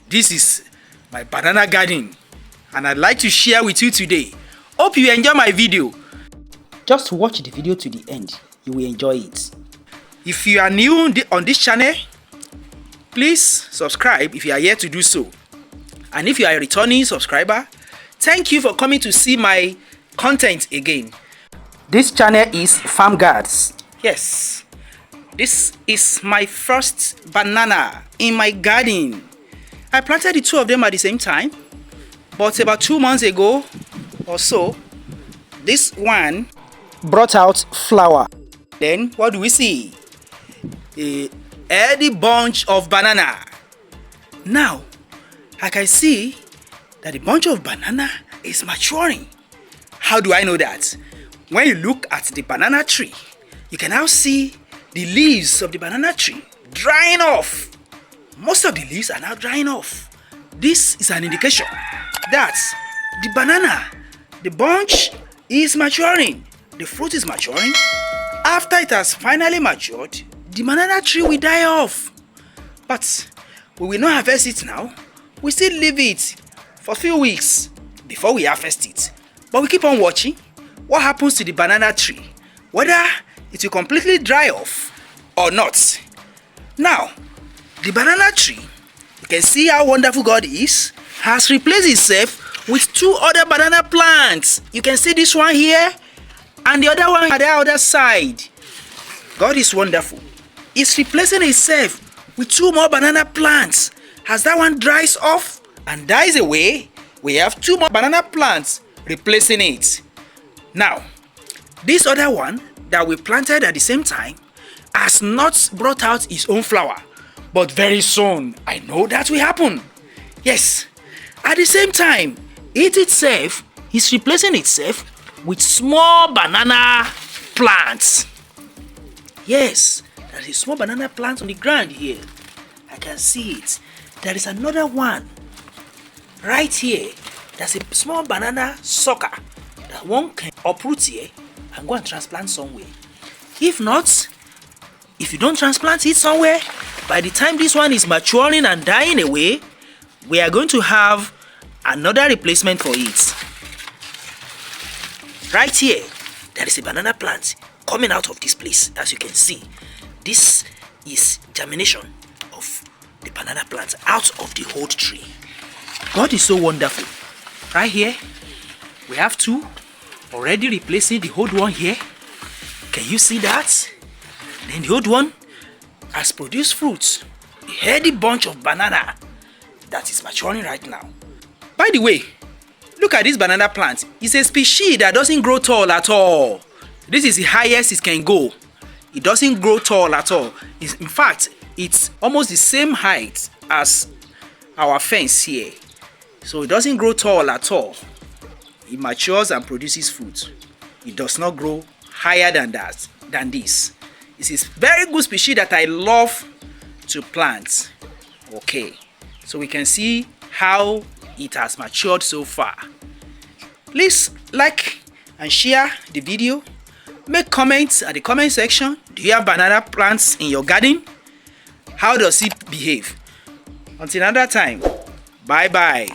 This is my banana garden and I'd like to share with you today. Hope you enjoy my video. Just watch the video to the end. You will enjoy it. If you are new on this channel, please subscribe if you are yet to do so. And if you are a returning subscriber, thank you for coming to see my content again. This channel is Farm Guards. Yes, this is my first banana in my garden. I planted the two of them at the same time, but about 2 months ago or so, this one brought out flower. Then what do we see? A healthy bunch of banana. Now, I can see that the bunch of banana is maturing. How do I know that? When you look at the banana tree, you can now see the leaves of the banana tree drying off. Most of the leaves are now drying off. This is an indication that the banana, the bunch is maturing. The fruit is maturing. After it has finally matured, the banana tree will die off. But we will not harvest it now. We still leave it for a few weeks before we harvest it. But we keep on watching what happens to the banana tree, whether it will completely dry off or not. Now, the banana tree, you can see how wonderful God is, has replaced itself with 2 other banana plants. You can see this one here and the other one at the other side. God is wonderful. It's replacing itself with 2 more banana plants. As that one dries off and dies away, we have 2 more banana plants replacing it. Now, this other one that we planted at the same time has not brought out its own flower. But very soon, I know that will happen. Yes, at the same time, it itself is replacing itself with small banana plants. Yes, there is a small banana plant on the ground here. I can see it. There is another one right here. There's a small banana sucker that one can uproot here and go and transplant somewhere. If not, if you don't transplant it somewhere, by the time this one is maturing and dying away, we are going to have another replacement for it. Right here, there is a banana plant coming out of this place. As you can see, this is germination of the banana plant out of the whole tree. God is so wonderful. Right here, we have 2 already replacing the old one here. Can you see that? Then the old one has produced fruits. A healthy bunch of banana that is maturing right now. By the way, look at this banana plant. It's a species that doesn't grow tall at all. This is the highest it can go. It doesn't grow tall at all. In fact, it's almost the same height as our fence here. So it doesn't grow tall at all. It matures and produces fruit. It does not grow higher than this. This is very good species that I love to plant. Okay, so we can see how it has matured so far. Please like and share the video. Make comments at the comment section. Do you have banana plants in your garden? How does it behave? Until another time, bye bye.